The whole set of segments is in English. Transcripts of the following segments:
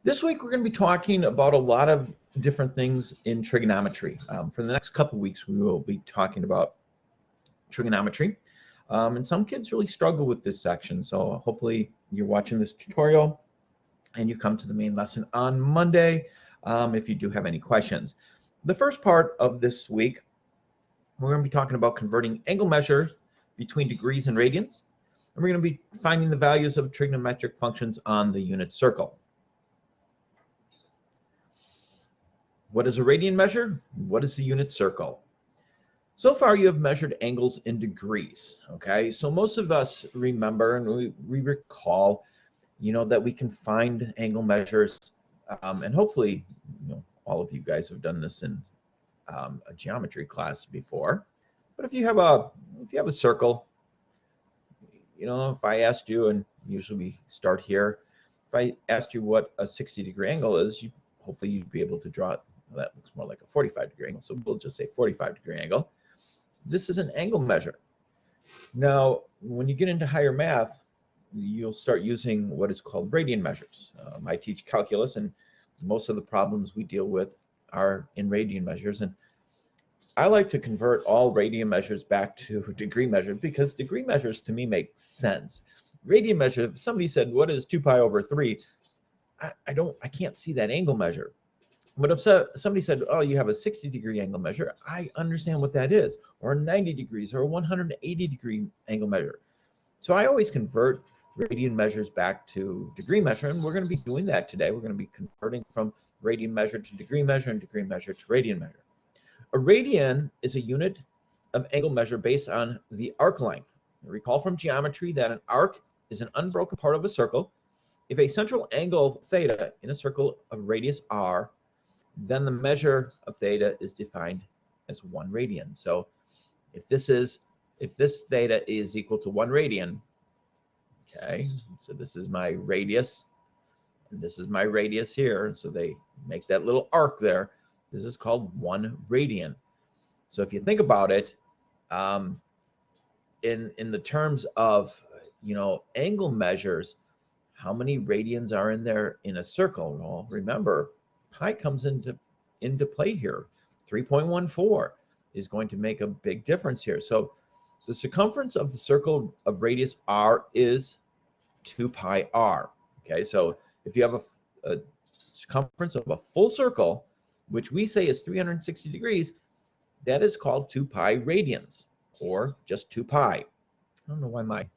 This week we're going to be talking about a lot of different things in trigonometry. For the next couple weeks we will be talking about trigonometry. And some kids really struggle with this section, so hopefully you're watching this tutorial and you come to the main lesson on Monday if you do have any questions. The first part of this week we're going to be talking about converting angle measures between degrees and radians, and we're going to be finding the values of trigonometric functions on the unit circle. What is a radian measure? What is the unit circle? So far you have measured angles in degrees, okay? So most of us remember and we recall, that we can find angle measures, and hopefully, all of you guys have done this in a geometry class before. But if you have a circle, if I asked you, and usually we start here, if I asked you what a 60-degree angle is, hopefully you'd be able to draw it. Well, that looks more like a 45-degree angle, so we'll just say 45-degree angle. This is an angle measure. Now, when you get into higher math, you'll start using what is called radian measures. I teach calculus, and most of the problems we deal with are in radian measures. And I like to convert all radian measures back to degree measures because degree measures to me make sense. Radian measure, if somebody said, what is 2 pi over 3? I can't see that angle measure. But if somebody said, oh, you have a 60-degree angle measure, I understand what that is, or 90 degrees, or a 180-degree angle measure. So I always convert radian measures back to degree measure, and we're going to be doing that today. We're going to be converting from radian measure to degree measure and degree measure to radian measure. A radian is a unit of angle measure based on the arc length. Recall from geometry that an arc is an unbroken part of a circle. If a central angle theta in a circle of radius r, then the measure of theta is defined as 1 radian. So if this theta is equal to 1 radian, okay, so this is my radius, and this is my radius here, so they make that little arc there. This is called 1 radian. So if you think about it, in the terms of angle measures, how many radians are in there in a circle? Well, remember, pi comes into play here. 3.14 is going to make a big difference here. So the circumference of the circle of radius r is 2 pi r. Okay, so if you have a circumference of a full circle, which we say is 360 degrees, that is called 2 pi radians, or just 2 pi. I don't know why my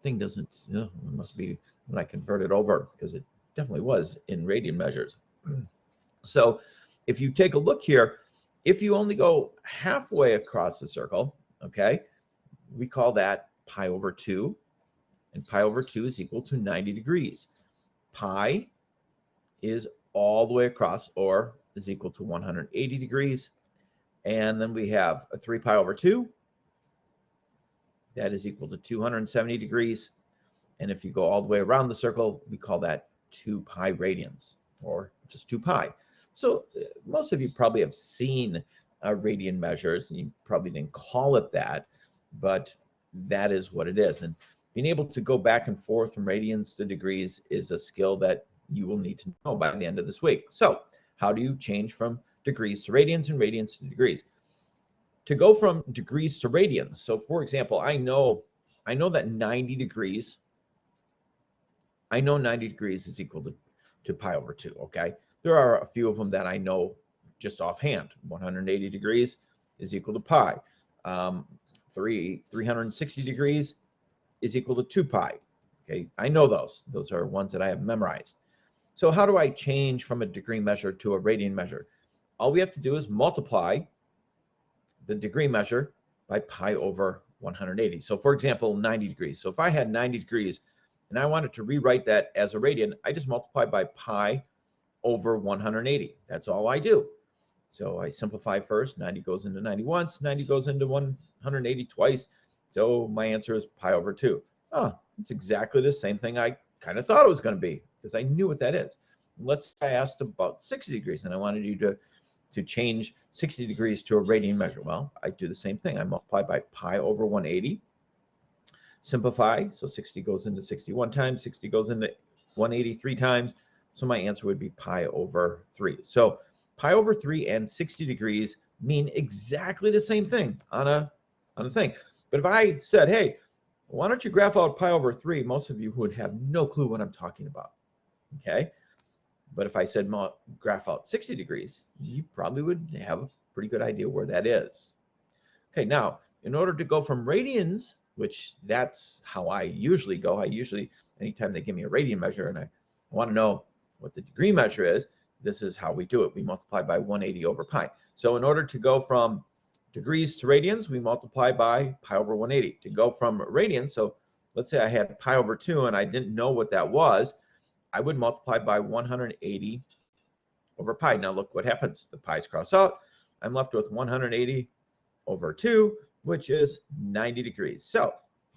thing doesn't, it must be when I convert it over, because it definitely was in radian measures. So if you take a look here, if you only go halfway across the circle, okay, we call that pi over 2, and pi over 2 is equal to 90 degrees. Pi is all the way across, or is equal to 180 degrees. And then we have a 3 pi over 2, that is equal to 270 degrees. And if you go all the way around the circle, we call that 2 pi radians, or just 2 pi. So most of you probably have seen radian measures, and you probably didn't call it that, but that is what it is. And being able to go back and forth from radians to degrees is a skill that you will need to know by the end of this week. So how do you change from degrees to radians and radians to degrees? To go from degrees to radians, so for example, I know that 90 degrees, I know 90 degrees is equal to pi over 2, okay? There are a few of them that I know just offhand. 180 degrees is equal to pi. 360 degrees is equal to 2 pi. Okay, I know those. Those are ones that I have memorized. So how do I change from a degree measure to a radian measure? All we have to do is multiply the degree measure by pi over 180. So for example, 90 degrees. So if I had 90 degrees and I wanted to rewrite that as a radian, I just multiply by pi over 180. That's all I do. So I simplify first. 90 goes into 90 once, 90 goes into 180 twice. So my answer is pi over 2. Oh, it's exactly the same thing I kind of thought it was going to be, because I knew what that is. Let's say I asked about 60 degrees and I wanted you to change 60 degrees to a radian measure. Well, I do the same thing. I multiply by pi over 180. Simplify, so 60 goes into 60 one time, 60 goes into 183 times. So my answer would be pi over 3. So pi over 3 and 60 degrees mean exactly the same thing on a thing. But if I said, hey, why don't you graph out pi over 3, most of you would have no clue what I'm talking about. Okay? But if I said graph out 60 degrees, you probably would have a pretty good idea where that is. Okay, now, in order to go from radians, which that's how I usually go, anytime they give me a radian measure and I want to know what the degree measure is, this is how we do it. We multiply by 180 over pi. So in order to go from degrees to radians, we multiply by pi over 180. To go from radians, so let's say I had pi over 2 and I didn't know what that was, I would multiply by 180 over pi. Now look what happens. The pi's cross out. I'm left with 180 over 2, which is 90 degrees. So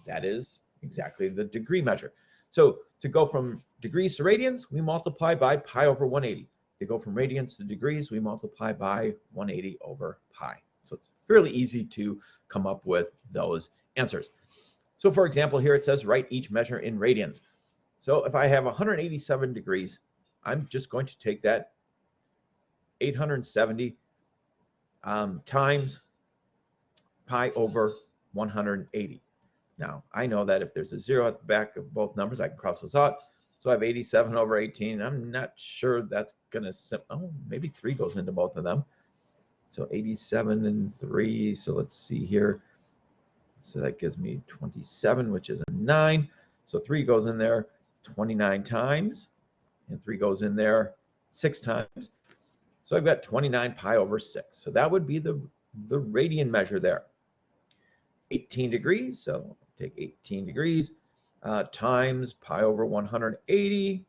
that is exactly the degree measure. So to go from degrees to radians, we multiply by pi over 180. To go from radians to degrees, we multiply by 180 over pi. So it's fairly easy to come up with those answers. So for example, here it says write each measure in radians. So if I have 187 degrees, I'm just going to take that 870 times pi over 180. Now, I know that if there's a 0 at the back of both numbers, I can cross those out. So I have 87 over 18. I'm not sure that's going to, oh, maybe 3 goes into both of them. So 87 and 3. So let's see here. So that gives me 27, which is a 9. So 3 goes in there 29 times, and 3 goes in there 6 times. So I've got 29 pi over 6. So that would be the radian measure there. 18 degrees, so take 18 degrees times pi over 180.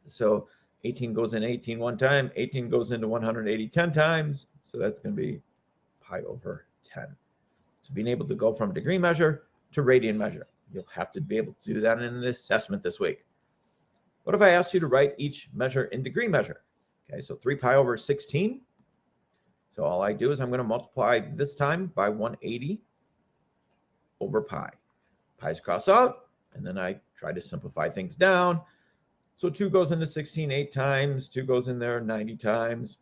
So 18 goes in 18 one time, 18 goes into 180 10 times, so that's going to be pi over 10. So being able to go from degree measure to radian measure. You'll have to be able to do that in an assessment this week. What if I asked you to write each measure in degree measure? Okay, so 3 pi over 16. So all I do is I'm going to multiply this time by 180 over pi. Pi's cross out, and then I try to simplify things down. So 2 goes into 16 8 times, 2 goes in there 90 times.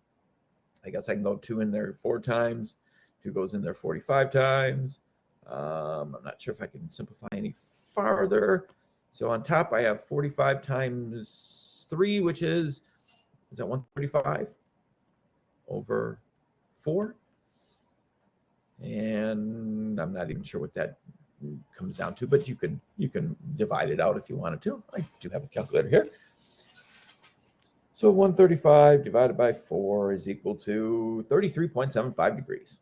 I guess I can go 2 in there 4 times, 2 goes in there 45 times. I'm not sure if I can simplify any farther. So on top I have 45 times 3, which is that 135 over 4? And I'm not even sure what that comes down to, but you can divide it out if you wanted to. I do have a calculator here. So 135 divided by 4 is equal to 33.75 degrees.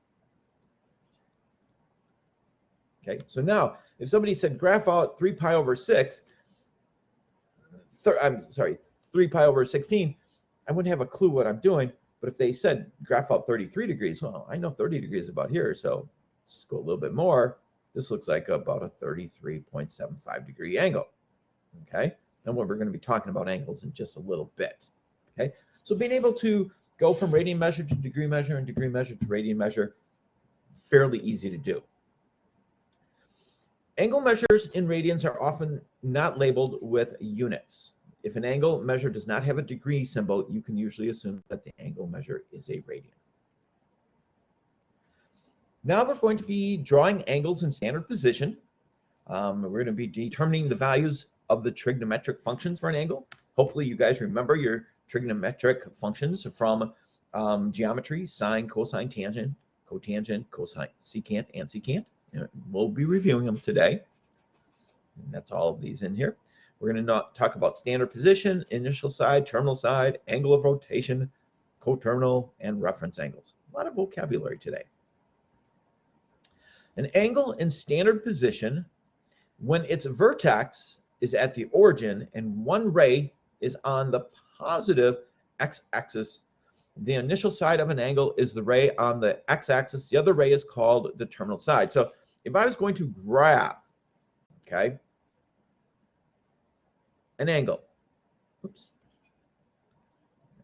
Okay, so now if somebody said graph out 3 pi over 6, I'm sorry, 3 pi over 16, I wouldn't have a clue what I'm doing. But if they said graph out 33 degrees, well, I know 30 degrees is about here, so let's go a little bit more. This looks like about a 33.75 degree angle. Okay, and we're going to be talking about angles in just a little bit. Okay, so being able to go from radian measure to degree measure and degree measure to radian measure, fairly easy to do. Angle measures in radians are often not labeled with units. If an angle measure does not have a degree symbol, you can usually assume that the angle measure is a radian. Now we're going to be drawing angles in standard position. We're going to be determining the values of the trigonometric functions for an angle. Hopefully you guys remember your trigonometric functions from geometry: sine, cosine, tangent, cotangent, cosine, secant, and secant. We'll be reviewing them today. And that's all of these in here. We're going to talk about standard position, initial side, terminal side, angle of rotation, coterminal, and reference angles. A lot of vocabulary today. An angle in standard position, when its vertex is at the origin and one ray is on the positive x-axis, the initial side of an angle is the ray on the x-axis. The other ray is called the terminal side. So if I was going to graph, okay, an angle, oops,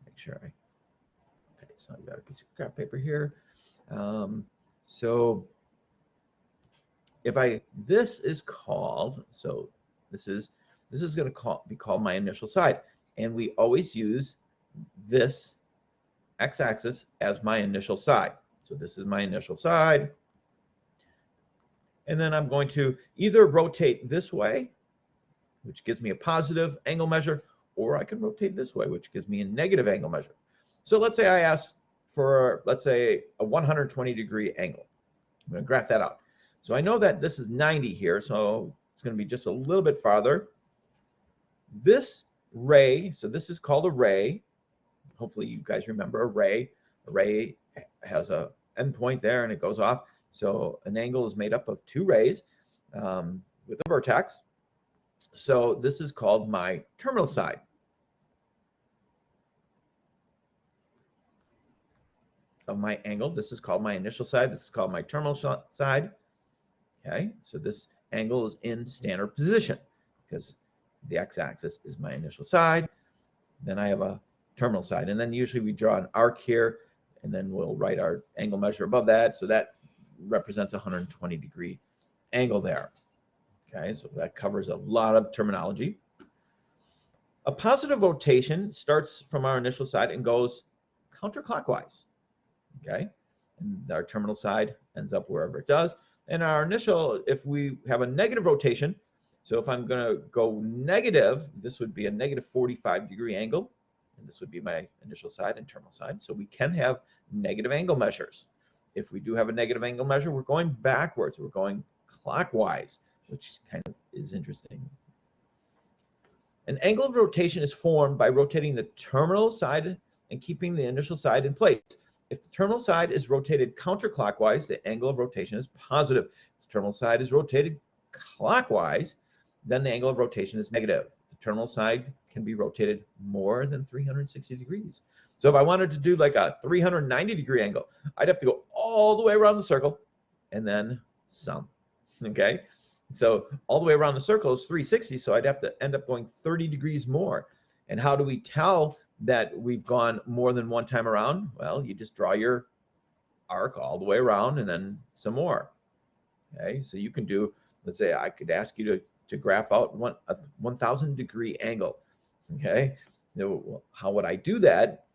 make sure okay, so I've got a piece of graph paper here. So if this is called, so this is This is going to be called my initial side. And we always use this x-axis as my initial side. So this is my initial side. And then I'm going to either rotate this way, which gives me a positive angle measure, or I can rotate this way, which gives me a negative angle measure. So let's say I ask for, let's say, a 120-degree angle. I'm going to graph that out. So I know that this is 90 here, so it's going to be just a little bit farther. This ray, so this is called a ray. Hopefully you guys remember a ray. A ray has a endpoint there and it goes off. So an angle is made up of two rays with a vertex. So this is called my terminal side. Of my angle, this is called my initial side. This is called my terminal side. Okay, so this angle is in standard position because the x-axis is my initial side. Then I have a terminal side, and then usually we draw an arc here, and then we'll write our angle measure above that. So that represents a 120-degree angle there. Okay, so that covers a lot of terminology. A positive rotation starts from our initial side and goes counterclockwise. Okay, and our terminal side ends up wherever it does. And our initial, if we have a negative rotation, so if I'm going to go negative, this would be a negative 45-degree angle, and this would be my initial side and terminal side. So we can have negative angle measures. If we do have a negative angle measure, we're going backwards. We're going clockwise, which kind of is interesting. An angle of rotation is formed by rotating the terminal side and keeping the initial side in place. If the terminal side is rotated counterclockwise, the angle of rotation is positive. If the terminal side is rotated clockwise, then the angle of rotation is negative. The terminal side can be rotated more than 360 degrees. So if I wanted to do like a 390-degree angle, I'd have to go all the way around the circle and then some. Okay? So all the way around the circle is 360, so I'd have to end up going 30 degrees more. And how do we tell that we've gone more than one time around? Well, you just draw your arc all the way around and then some more. Okay, so you can do, let's say I could ask you to graph out a 1,000-degree angle. Okay, now, how would I do that?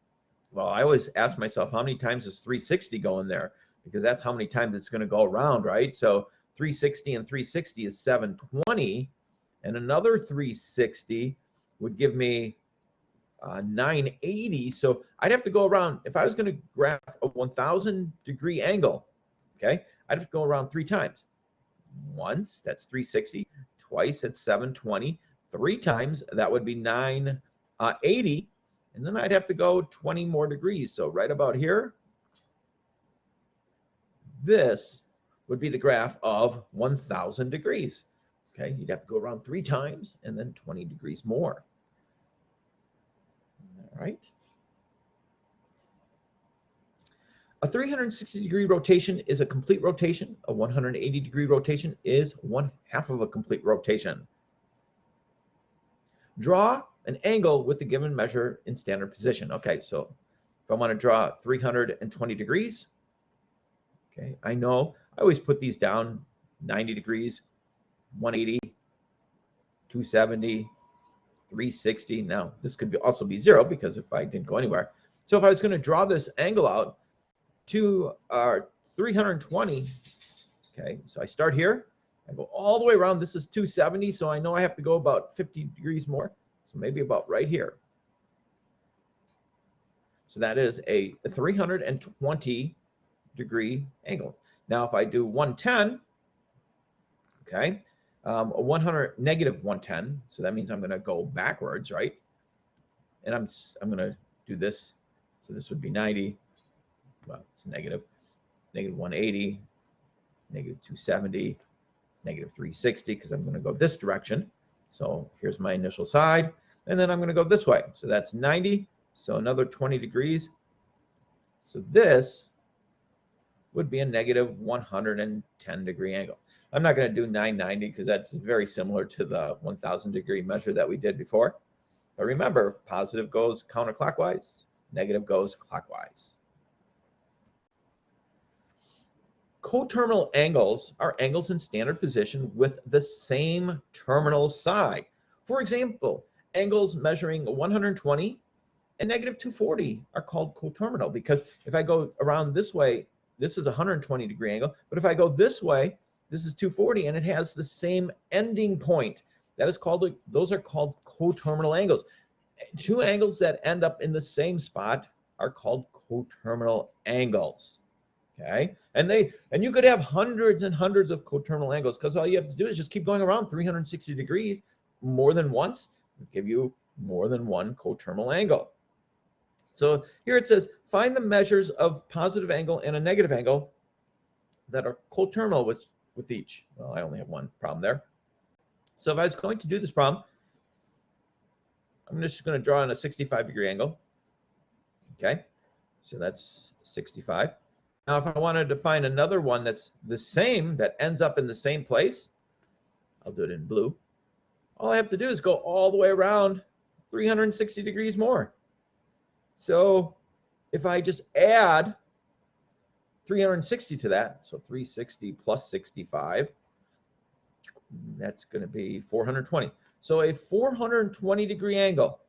Well, I always ask myself, how many times is 360 going there? Because that's how many times it's going to go around, right? So 360 and 360 is 720, and another 360 would give me 980. So I'd have to go around, if I was going to graph a 1,000-degree angle, okay, I'd have to go around 3 times. Once, that's 360. Twice, that's 720. 3 times, that would be 980. And then I'd have to go 20 more degrees. So right about here, this would be the graph of 1,000 degrees. Okay, you'd have to go around 3 times and then 20 degrees more. All right. A 360-degree rotation is a complete rotation. A 180-degree rotation is 1/2 of a complete rotation. Draw an angle with the given measure in standard position. Okay, so if I want to draw 320 degrees, okay, I know I always put these down: 90 degrees, 180, 270, 360. Now, this could also be 0 because if I didn't go anywhere. So if I was going to draw this angle out to 320, okay, so I start here, I go all the way around. This is 270, so I know I have to go about 50 degrees more, so maybe about right here. So that is a 320-degree angle. Now, if I do 110, okay, a negative 110, so that means I'm going to go backwards, right? And I'm going to do this, so this would be 90. Well, it's negative 180, negative 270, negative 360, because I'm going to go this direction. So here's my initial side, and then I'm going to go this way. So that's 90, so another 20 degrees. So this would be a negative 110-degree angle. I'm not going to do 990 because that's very similar to the 1,000-degree measure that we did before. But remember, positive goes counterclockwise, negative goes clockwise. Coterminal angles are angles in standard position with the same terminal side. For example, angles measuring 120 and negative 240 are called coterminal, because if I go around this way, this is a 120-degree angle, but if I go this way, this is 240, and it has the same ending point. That is called, those are called coterminal angles. Two angles that end up in the same spot are called coterminal angles. Okay, and you could have hundreds and hundreds of coterminal angles, because all you have to do is just keep going around 360 degrees more than once, give you more than one coterminal angle. So here it says, find the measures of positive angle and a negative angle that are coterminal with each. Well, I only have one problem there. So if I was going to do this problem, I'm just going to draw in a 65-degree angle. Okay, so that's 65. Now, if I wanted to find another one that's the same, that ends up in the same place, I'll do it in blue. All I have to do is go all the way around 360 degrees more. So if I just add 360 to that, so 360 plus 65, that's going to be 420. So a 420-degree angle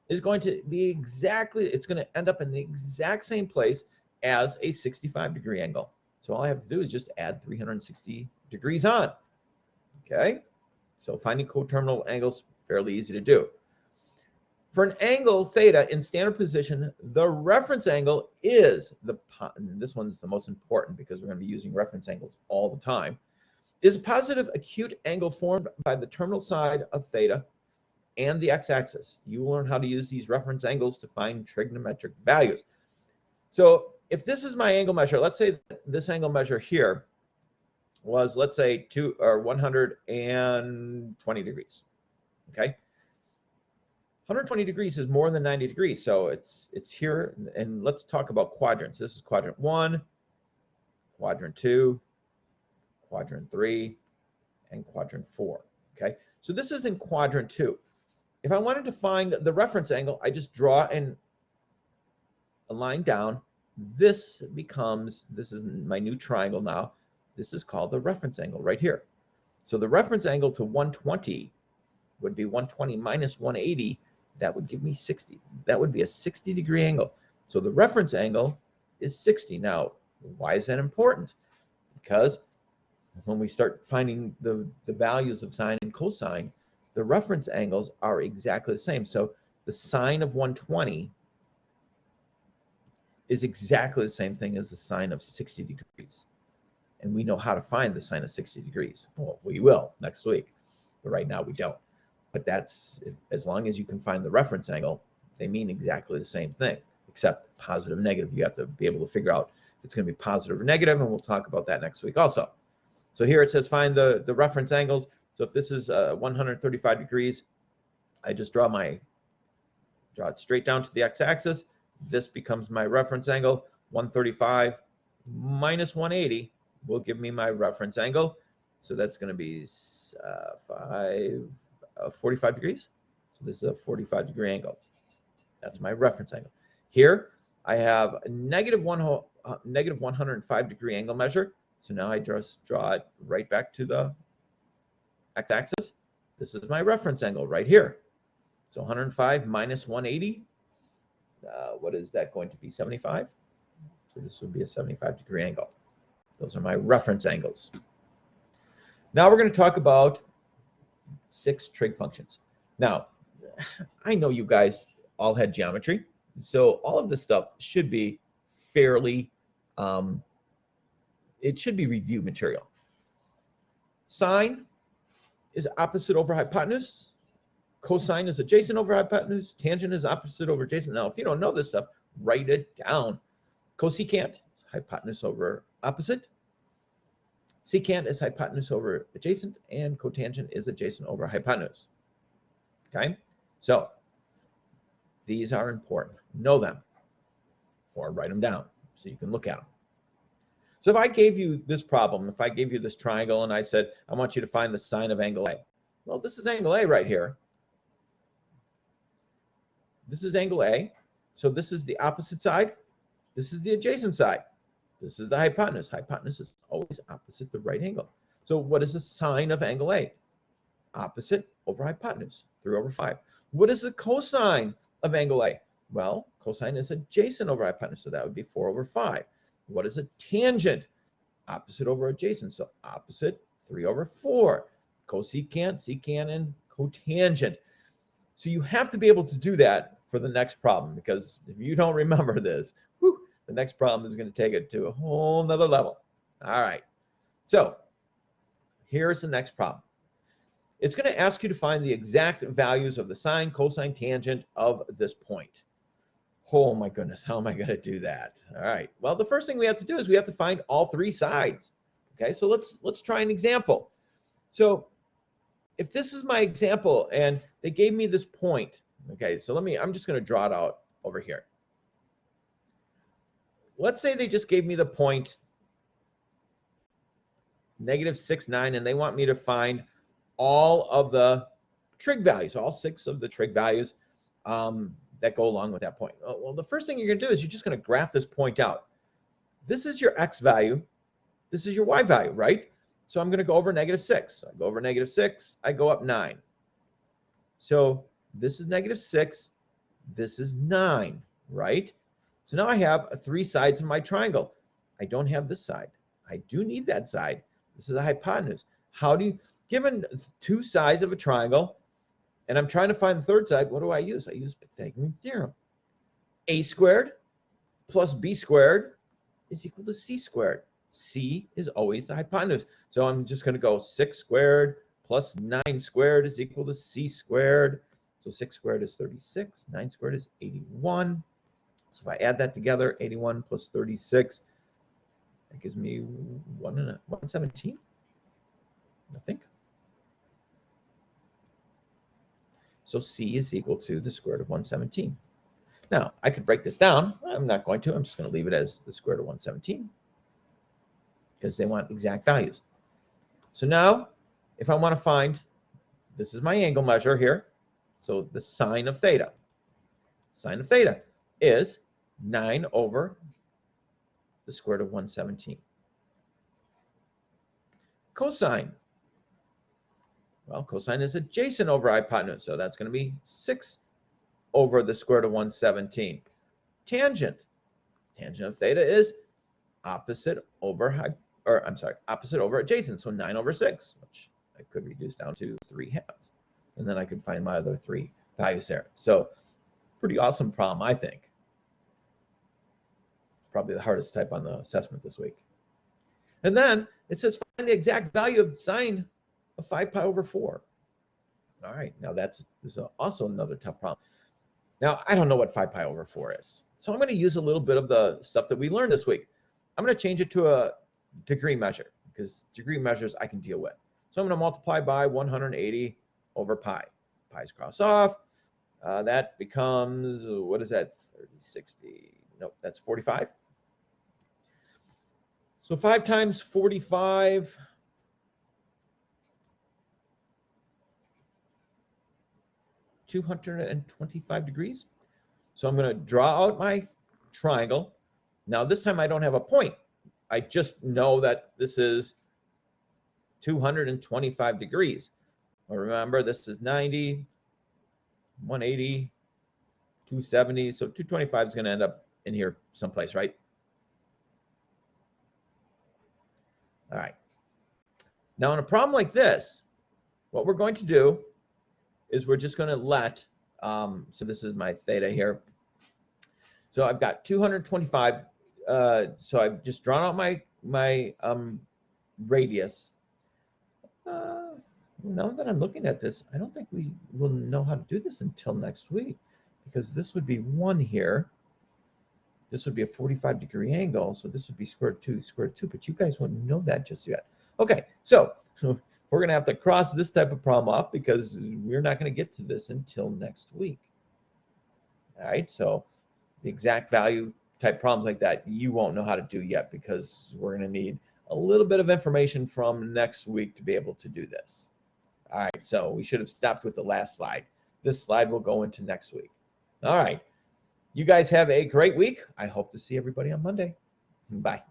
is going to be it's going to end up in the exact same place as a 65-degree angle. So all I have to do is just add 360 degrees on. Okay, so finding coterminal angles, fairly easy to do. For an angle theta in standard position, the reference angle is this one's the most important, because we're going to be using reference angles all the time, is a positive acute angle formed by the terminal side of theta and the x-axis. You will learn how to use these reference angles to find trigonometric values. So if this is my angle measure, let's say this angle measure here was, let's say, 120 degrees. Okay, 120 degrees is more than 90 degrees, so it's here. And let's talk about quadrants. This is quadrant 1, quadrant 2, quadrant 3, and quadrant 4. Okay, so this is in quadrant 2. If I wanted to find the reference angle, I just draw a line down. This is my new triangle now. This is called the reference angle right here. So the reference angle to 120 would be 120 minus 180. That would give me 60. That would be a 60-degree angle. So the reference angle is 60. Now, why is that important? Because when we start finding the values of sine and cosine, the reference angles are exactly the same. So the sine of 120 is exactly the same thing as the sine of 60 degrees. And we know how to find the sine of 60 degrees. Well, we will next week, but right now we don't. But that's, as long as you can find the reference angle, they mean exactly the same thing, except positive, negative. You have to be able to figure out if it's going to be positive or negative, and we'll talk about that next week also. So here it says find the reference angles. So if this is 135 degrees, I just draw it straight down to the x-axis. This becomes my reference angle. 135 minus 180 will give me my reference angle. So that's going to be 45 degrees. So this is a 45-degree angle. That's my reference angle. Here I have a negative 105-degree angle measure. So now I just draw it right back to the x-axis. This is my reference angle right here. So 105 minus 180, what is that going to be, 75? So this would be a 75-degree angle. Those are my reference angles. Now we're going to talk about 6 trig functions. Now, I know you guys all had geometry, so all of this stuff should be fairly, it should be review material. Sine is opposite over hypotenuse. Cosine is adjacent over hypotenuse. Tangent is opposite over adjacent. Now, if you don't know this stuff, write it down. Cosecant is hypotenuse over opposite. Secant is hypotenuse over adjacent, and cotangent is adjacent over hypotenuse. Okay, so these are important. Know them, or write them down so you can look at them. So if I gave you this problem, if I gave you this triangle and I said, I want you to find the sine of angle A. Well, this is angle A right here. This is angle A. So this is the opposite side. This is the adjacent side. This is the hypotenuse. Hypotenuse is always opposite the right angle. So what is the sine of angle A? opposite over hypotenuse, 3 over 5. What is the cosine of angle A? Well, cosine is adjacent over hypotenuse, so that would be 4 over 5. What is a tangent? Opposite over adjacent, so opposite, 3 over 4. Cosecant, secant, and cotangent. So you have to be able to do that for the next problem, because if you don't remember this, the next problem is going to take it to a whole nother level. All right, so here's the next problem. It's going to ask you to find the exact values of the sine, cosine, tangent of this point. Oh my goodness, how am I going to do that? All right, well, the first thing we have to do is we have to find all three sides. Okay, so let's try an example. So if this is my example and they gave me this point, okay, so I'm just going to draw it out over here. Let's say they just gave me the point -6, 9, and they want me to find all of the trig values, all 6 of the trig values that go along with that point. Well, the first thing you're going to do is you're just going to graph this point out. This is your x value. This is your y value, right? So I'm going to go over -6. I go over -6. I go up 9. So this is -6. This is 9, right? So now I have 3 sides of my triangle. I don't have this side. I do need that side. This is a hypotenuse. How do you, given 2 sides of a triangle, and I'm trying to find the third side, what do I use? I use Pythagorean theorem. A squared plus b squared is equal to c squared. C is always the hypotenuse. So I'm just going to go 6 squared plus 9 squared is equal to c squared. So 6 squared is 36. 9 squared is 81. So if I add that together, 81 plus 36, that gives me 117, I think. So C is equal to the square root of 117. Now, I could break this down. I'm not going to. I'm just going to leave it as the square root of 117 because they want exact values. So now, if I want to find, this is my angle measure here. So the sine of theta. Sine of theta is 9 over the square root of 117. Cosine. Well, cosine is adjacent over hypotenuse, so that's going to be 6 over the square root of 117. Tangent. Tangent of theta is opposite over opposite over adjacent, so 9 over 6, which I could reduce down to 3/2. And then I could find my other 3 values there. So pretty awesome problem, I think. Probably the hardest type on the assessment this week. And then it says find the exact value of the sine of 5 pi over 4. All right, now this is also another tough problem. Now, I don't know what 5 pi over 4 is. So I'm going to use a little bit of the stuff that we learned this week. I'm going to change it to a degree measure because degree measures I can deal with. So I'm going to multiply by 180 over pi. Pi's cross off. That becomes, what is that? 30, 60. Nope, that's 45. So 5 times 45. (225 degrees). So I'm going to draw out my triangle. Now this time I don't have a point. I just know that this is 225 degrees. Well, remember, this is 90, 180, 270. So 225 is going to end up in here someplace, right? All right. Now in a problem like this, what we're going to do is we're just going to let, so this is my theta here. So I've got 225. So I've just drawn out my radius. Now that I'm looking at this, I don't think we will know how to do this until next week, because this would be 1 here. This would be a 45-degree angle, so this would be square root of 2, but you guys wouldn't know that just yet. Okay, so we're going to have to cross this type of problem off because we're not going to get to this until next week. All right, so the exact value type problems like that, you won't know how to do yet because we're going to need a little bit of information from next week to be able to do this. All right, so we should have stopped with the last slide. This slide will go into next week. All right, you guys have a great week. I hope to see everybody on Monday. Bye.